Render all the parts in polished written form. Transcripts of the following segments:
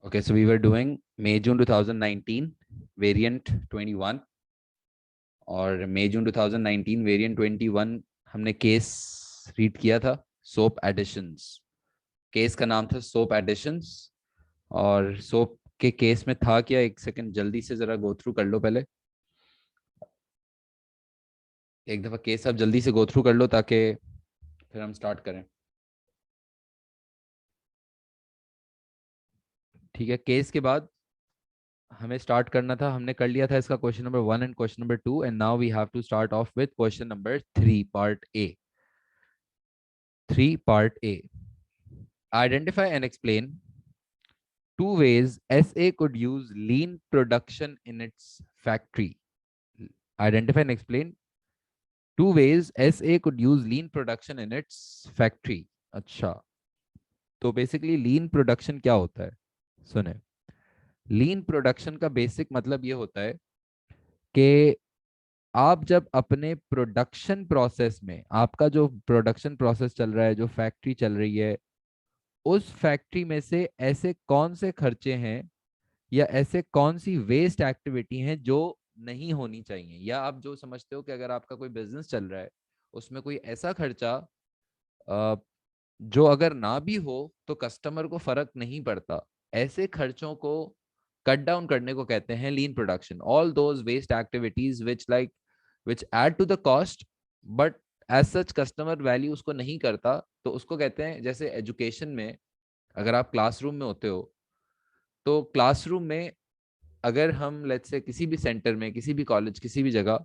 Okay, so we were doing May June 2019 variant 21 और May June 2019 variant 21 हमने case read किया था soap editions. Case का नाम था सोप एडिशंस और सोप के केस में था क्या, एक सेकंड जल्दी से जरा गो थ्रू कर लो। पहले एक दफा केस आप जल्दी से गो थ्रू कर लो ताकि फिर हम स्टार्ट करें। ठीक है, केस के बाद हमें स्टार्ट करना था, हमने कर लिया था इसका question number 1 and question number 2 and now we have to start off with question number 3 part A. 3 part A, identify and explain two ways SA could use lean production in its factory. Identify and explain two ways SA could use lean production in its factory. अच्छा, तो basically लीन production क्या होता है? सुने, लीन production का basic मतलब ये होता है कि आप जब अपने प्रोडक्शन प्रोसेस में, आपका जो प्रोडक्शन प्रोसेस चल रहा है, जो फैक्ट्री चल रही है, उस फैक्ट्री में से ऐसे कौन से खर्चे हैं या ऐसे कौन सी वेस्ट एक्टिविटी हैं जो नहीं होनी चाहिए, या आप जो समझते हो कि अगर आपका कोई बिजनेस चल रहा है उसमें कोई ऐसा खर्चा जो अगर ना भी हो तो कस्टमर को फर्क नहीं पड़ता, ऐसे खर्चों को कट डाउन करने को कहते हैं lean production. All those waste activities which add to the cost but as such customer value उसको नहीं करता, तो उसको कहते हैं, जैसे एजुकेशन में अगर आप क्लासरूम में होते हो तो क्लासरूम में अगर हम लेट्स से किसी भी सेंटर में, किसी भी कॉलेज, किसी भी जगह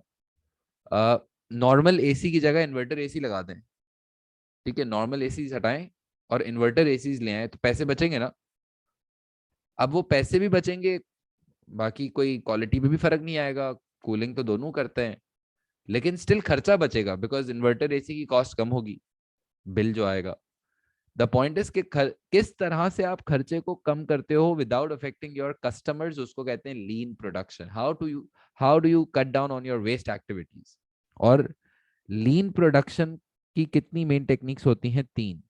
नॉर्मल एसी की जगह इन्वर्टर एसी लगा दें, ठीक है, नॉर्मल एसी हटाएं और इन्वर्टर एसी ले आए, तो पैसे बचेंगे ना। अब वो पैसे भी बचेंगे, बाकी कोई क्वालिटी में भी फर्क नहीं आएगा, कूलिंग तो दोनों करते हैं, लेकिन स्टिल खर्चा बचेगा बिकॉज इन्वर्टर एसी की कॉस्ट कम होगी, बिल जो आएगा। द पॉइंट इज कि किस तरह से आप खर्चे को कम करते हो विदाउट अफेक्टिंग योर कस्टमर्स, उसको कहते हैं lean production. How do you cut down on your waste activities. और लीन प्रोडक्शन की कितनी मेन टेक्निक्स होती हैं? 3।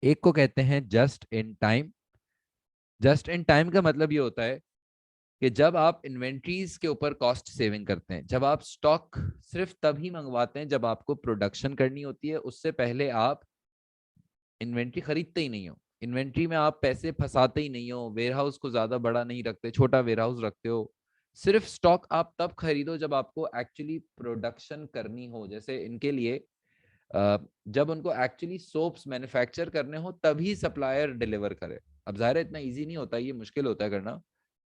एक को कहते हैं just in time. Just in time का मतलब ये होता है कि जब आप इन्वेंट्रीज के ऊपर कॉस्ट सेविंग करते हैं, जब आप स्टॉक सिर्फ तभी मंगवाते हैं जब आपको प्रोडक्शन करनी होती है, उससे पहले आप इन्वेंट्री खरीदते ही नहीं हो, इन्वेंट्री में आप पैसे फंसाते ही नहीं हो, वेयरहाउस को ज्यादा बड़ा नहीं रखते, छोटा वेयरहाउस रखते हो। सिर्फ स्टॉक आप तब खरीदो जब आपको एक्चुअली प्रोडक्शन करनी हो, जैसे इनके लिए जब उनको एक्चुअली सोप्स मैन्युफैक्चर करने हो तभी सप्लायर डिलीवर करे। अब जाहिर है इतना इजी नहीं होता, ये मुश्किल होता है करना,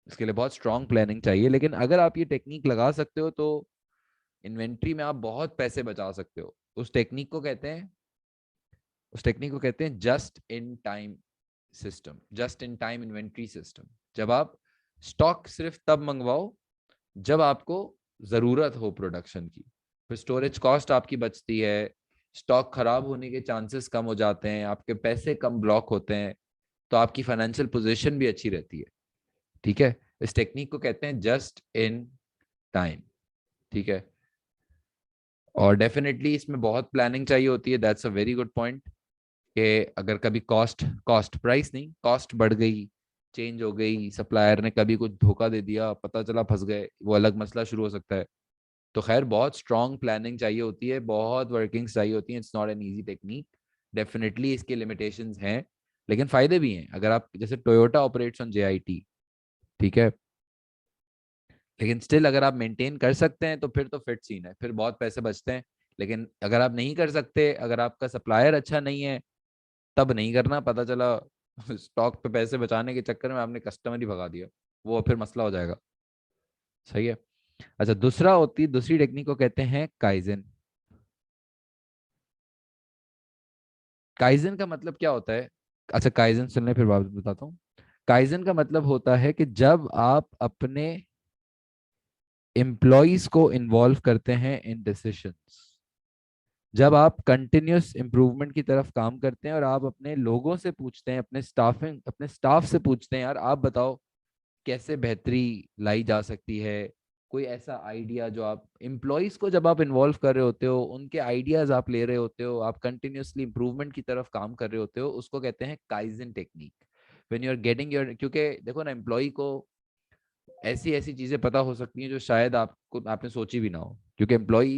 इसके लिए बहुत स्ट्रांग प्लानिंग चाहिए, लेकिन अगर आप ये टेक्निक लगा सकते हो तो इन्वेंट्री में आप बहुत पैसे बचा सकते हो। उस टेक्निक को कहते हैं just in time system, just in time inventory system. जब आप स्टॉक सिर्फ तब मंगवाओ जब आपको जरूरत हो प्रोडक्शन की, फिर स्टोरेज कॉस्ट आपकी बचती है, स्टॉक खराब होने के चांसेस कम हो जाते हैं, आपके पैसे कम ब्लॉक होते हैं, तो आपकी फाइनेंशियल पोजीशन भी अच्छी रहती है। ठीक है, इस टेक्निक को कहते हैं जस्ट इन टाइम। ठीक है, और डेफिनेटली इसमें बहुत प्लानिंग चाहिए होती है, that's a very good point. कि अगर कभी कॉस्ट कॉस्ट प्राइस नहीं, कॉस्ट बढ़ गई, चेंज हो गई, सप्लायर ने कभी कुछ धोखा दे दिया, पता चला फंस गए, वो अलग मसला शुरू हो सकता है। तो खैर बहुत स्ट्रॉन्ग प्लानिंग चाहिए होती है, बहुत वर्किंग्स चाहिए होती हैं, it's not an easy technique. Definitely इसके लिमिटेशंस हैं, लेकिन फायदे भी हैं। अगर आप जैसे टोयोटा ऑपरेट्स ऑन JIT, ठीक है, लेकिन स्टिल अगर आप मेंटेन कर सकते हैं तो फिर तो फिट सीन है, फिर बहुत पैसे बचते हैं। लेकिन अगर आप नहीं कर सकते, अगर आपका सप्लायर अच्छा नहीं है, तब नहीं करना। पता चला स्टॉक पे पैसे बचाने के चक्कर में आपने कस्टमर ही भगा दिया, वो फिर मसला हो जाएगा। सही है। अच्छा, दूसरी टेक्निक को कहते हैं काइजन। काइजन का मतलब क्या होता है? अच्छा, काइजन सुनने फिर बात बताता हूँ। काइजन का मतलब होता है कि जब आप अपने एम्प्लॉयज को इन्वॉल्व करते हैं इन डिसीशंस, जब आप कंटिन्यूस इंप्रूवमेंट की तरफ काम करते हैं और आप अपने लोगों से पूछते हैं, अपने स्टाफ से पूछते हैं, यार आप बताओ कैसे बेहतरी लाई जा सकती है, कोई ऐसा आइडिया जो आप एम्प्लॉयज को, जब आप इन्वॉल्व कर रहे होते हो, उनके आइडियाज आप ले रहे होते हो, आप कंटिन्यूसली इंप्रूवमेंट की तरफ काम कर रहे होते हो, उसको कहते हैं kaizen technique. When you are getting your, क्योंकि देखो ना एम्प्लॉय को ऐसी ऐसी चीजें पता हो सकती हैं जो शायद आपको आपने सोची भी ना हो, क्योंकि employee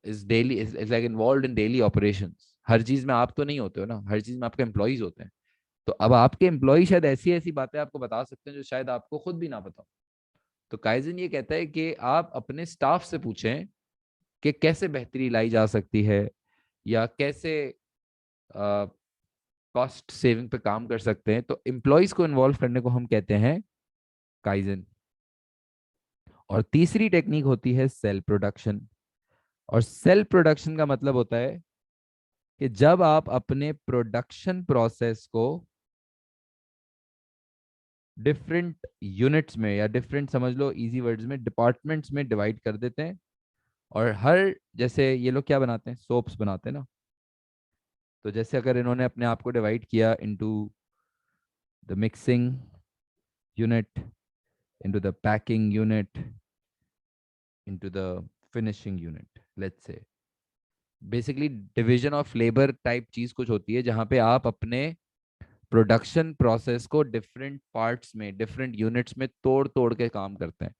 is daily is like involve in daily operations. हर चीज में आप तो नहीं होते हो ना, हर चीज में आपके एम्प्लॉयज होते हैं। तो अब आपके एम्प्लॉय शायद ऐसी ऐसी बातें आपको बता सकते हैं जो शायद आपको खुद भी ना पता हो। तो काइजन ये कहता है कि आप अपने स्टाफ से पूछें कि कैसे बेहतरी लाई जा सकती है, या कैसे कॉस्ट सेविंग पे काम कर सकते हैं। तो एम्प्लॉयज को इन्वॉल्व करने को हम कहते हैं काइजन। और तीसरी टेक्निक होती है सेल प्रोडक्शन। और सेल प्रोडक्शन का मतलब होता है कि जब आप अपने प्रोडक्शन प्रोसेस को डिफरेंट यूनिट्स में, या डिफरेंट समझ लो इजी वर्ड्स में डिपार्टमेंट्स में डिवाइड कर देते हैं। और हर, जैसे ये लोग क्या बनाते हैं, सोप्स बनाते हैं ना। तो जैसे अगर इन्होंने अपने आप को डिवाइड किया into the mixing unit, into the packing unit, into the finishing unit, let's say basically division of labour type चीज कुछ होती है, जहां पे आप अपने प्रोडक्शन प्रोसेस को डिफरेंट पार्ट्स में, डिफरेंट यूनिट्स में तोड़ तोड़ के काम करते हैं।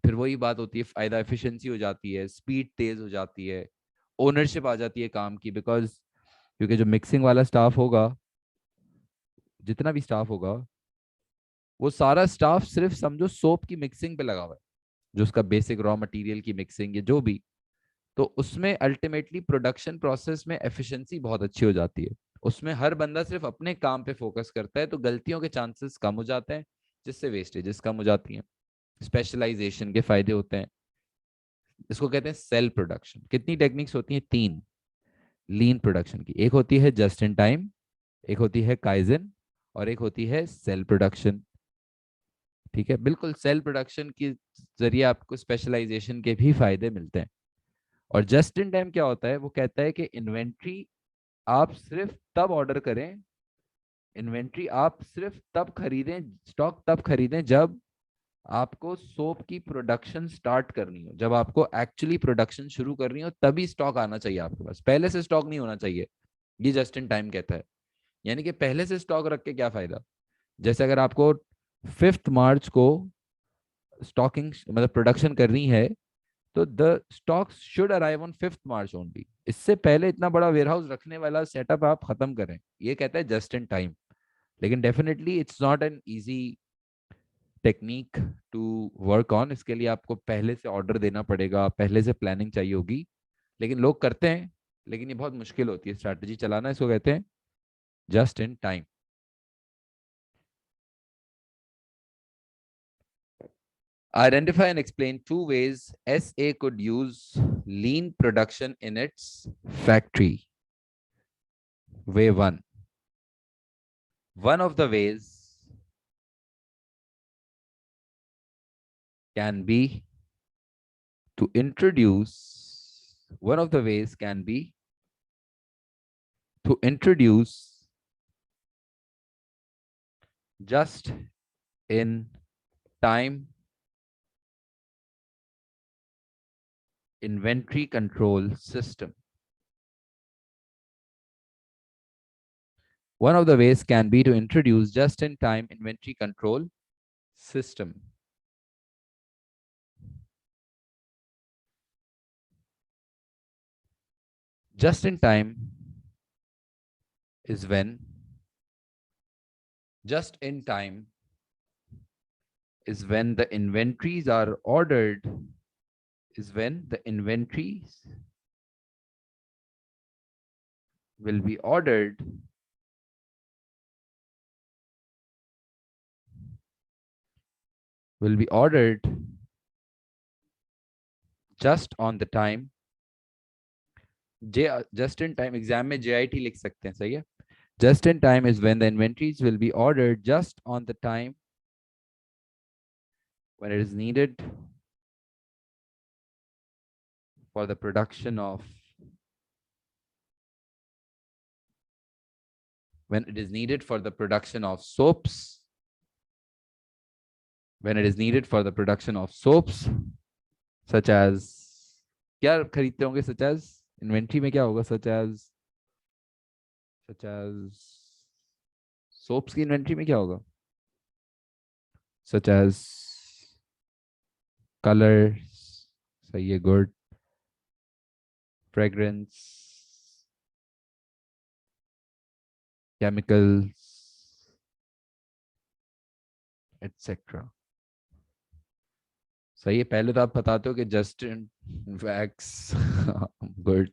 फिर वही बात होती है, फायदा एफिशिएंसी हो जाती है, स्पीड तेज हो जाती है, ओनरशिप आ जाती है काम की। बिकॉज क्योंकि जो मिक्सिंग वाला स्टाफ होगा, जितना भी स्टाफ होगा, वो सारा स्टाफ सिर्फ समझो सोप की मिक्सिंग पे लगा हुआ है, जो उसका बेसिक रॉ मटेरियल की मिक्सिंग या जो भी। तो उसमें अल्टीमेटली प्रोडक्शन प्रोसेस में एफिशिएंसी बहुत अच्छी हो जाती है। उसमें हर बंदा सिर्फ अपने काम पे फोकस करता है, तो गलतियों के चांसेस कम हो जाते हैं, जिससे वेस्टेजेस कम हो जाती हैं। स्पेशलाइजेशन के फायदे होते हैं। इसको कहते हैं सेल प्रोडक्शन। कितनी टेक्निक्स होती हैं? तीन। लीन प्रोडक्शन की एक होती है जस्ट इन टाइम, एक होती है काइजन, और एक होती है सेल प्रोडक्शन। ठीक है, बिल्कुल सेल प्रोडक्शन के जरिए आपको स्पेशलाइजेशन के भी फायदे मिलते हैं। और जस्ट इन टाइम क्या होता है? वो कहता है कि इन्वेंट्री आप सिर्फ तब ऑर्डर करें, इन्वेंट्री आप सिर्फ तब खरीदें, स्टॉक तब खरीदें जब आपको सोप की प्रोडक्शन स्टार्ट करनी हो, जब आपको एक्चुअली प्रोडक्शन शुरू करनी हो, तभी स्टॉक आना चाहिए आपके पास, पहले से स्टॉक नहीं होना चाहिए। ये जस्ट इन टाइम कहता है। यानी कि पहले से स्टॉक रख के क्या फायदा? जैसे अगर आपको 5 मार्च को स्टॉकिंग मतलब प्रोडक्शन करनी है, तो the stocks should arrive on 5 March only. इससे पहले इतना बड़ा वेयरहाउस रखने वाला सेटअप आप खत्म करें। ये कहता है जस्ट इन टाइम। लेकिन definitely it's not an easy technique to work on. इसके लिए आपको पहले से ऑर्डर देना पड़ेगा, पहले से प्लानिंग चाहिए होगी। लेकिन लोग करते हैं, लेकिन ये बहुत मुश्किल होती है स्ट्रैटेजी चलाना। इसको कहते हैं just in time. Identify and explain 2 ways SA could use lean production in its factory. Way one. One of the ways can be to introduce, one of the ways can be to introduce just in time inventory control system. One of the ways can be to introduce just in time inventory control system. Just in time is when, just in time is when the inventories are ordered, is when the inventories will be ordered just on the time. Just in time exam में JIT लिख सकते हैं, सही है। Just in time is when the inventories will be ordered just on the time when it is needed for the production of, when it is needed for the production of soaps, when it is needed for the production of soaps such as, क्या खरीदते होंगे such as, inventory में क्या होगा such as soaps की inventory में क्या होगा? सच एज कलर, सही है, गुड, फ्रेग्रेंस, केमिकल्स, एटसेट्रा। सही है। पहले तो आप बताते हो कि जस्टिन वैक्स गुड,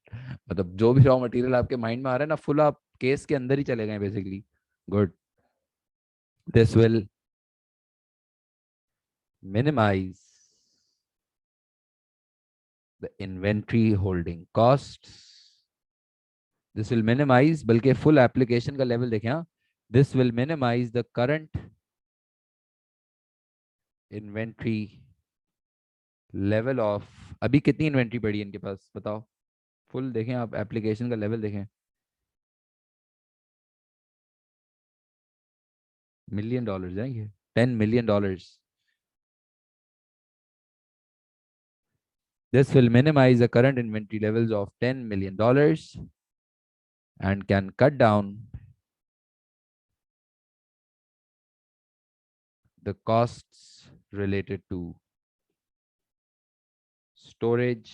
मतलब जो भी रॉ मटेरियल आपके माइंड में आ रहा है ना, फुल आप केस के अंदर ही चले गए basically. Good. This will minimise the inventory holding costs. This will minimise, बल्कि फुल एप्लीकेशन का लेवल देखें, हाँ, this will minimise the current inventory level of. अभी कितनी इन्वेंट्री पड़ी है इनके पास बताओ? फुल देखें आप, एप्लीकेशन का लेवल देखें, मिलियन डॉलर्स हैं ये, $10 million। This will minimize the current inventory levels of $10 million and can cut down the costs related to storage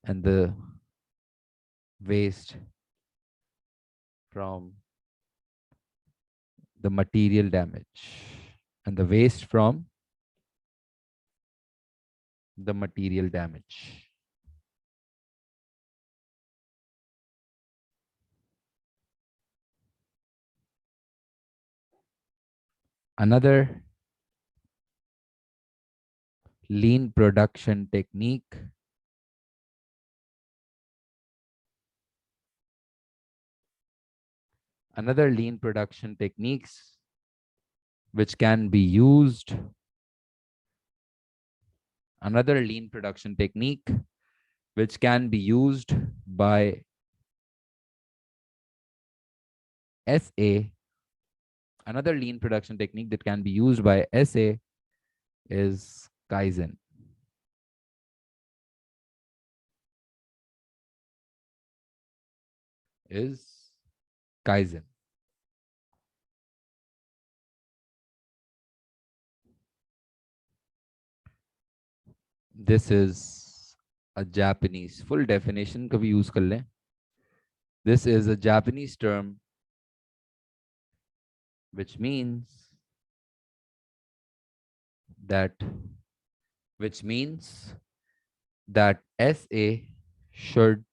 and the waste from the material damage and the waste from the material damage. Another lean production technique, another lean production techniques which can be used, another lean production technique which can be used by SA, another lean production technique that can be used by SA is Kaizen. Is Kaizen. This is a Japanese full definition कभी use कर लें. This is a Japanese term which means that SA should,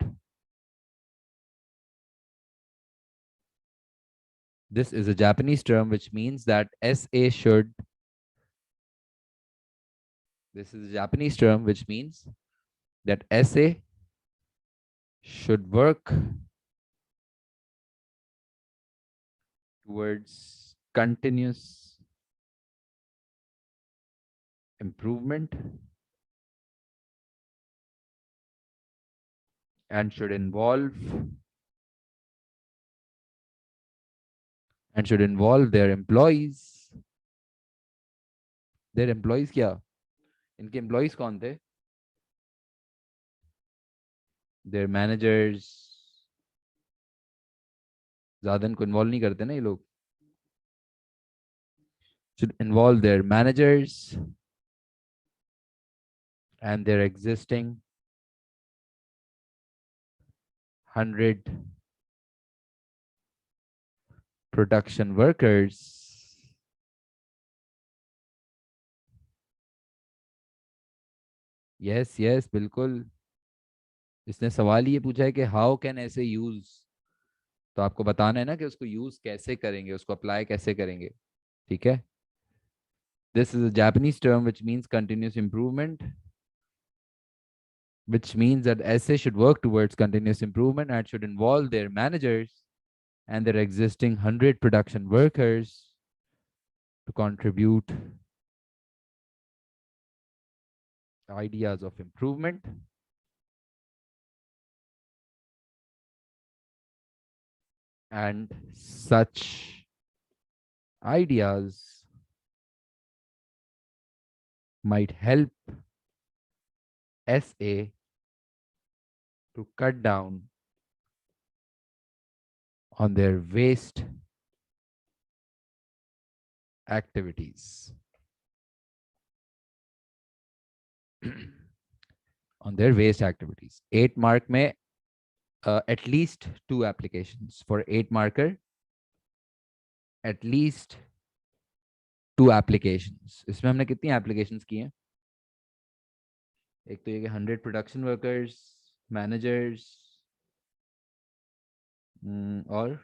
this is a Japanese term which means that SA should, this is a Japanese term which means that SA should work towards continuous improvement and should involve their employees. Their employees क्या? इनके employees कौन थे? Their managers. ज़्यादा इनको involve नहीं करते ना ये लोग. Should involve their managers and their existing 100 production workers. Yes, yes, बिल्कुल. इसने सवाल ये पूछा है कि हाउ कैन ऐसे यूज, तो आपको बताना है ना कि उसको यूज कैसे करेंगे, उसको अप्लाई कैसे करेंगे. ठीक है. This is a Japanese term which means continuous improvement, which means that SA should work towards continuous improvement and should involve their managers and their existing 100 production workers to contribute ideas of improvement and such ideas might help SA to cut down on their waste activities on their waste activities. 8 mark में at least 2 applications. For 8 marker, at least 2 applications. इसमें हमने कितनी applications की हैं? एक तो ये कि 100 production workers, managers, और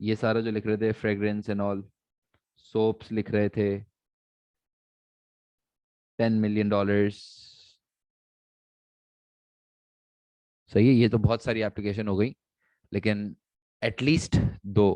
ये सारा जो लिख रहे थे fragrance and all, soaps लिख रहे थे, $10 million. सही है, ये तो बहुत सारी एप्लीकेशन हो गई, लेकिन एटलीस्ट दो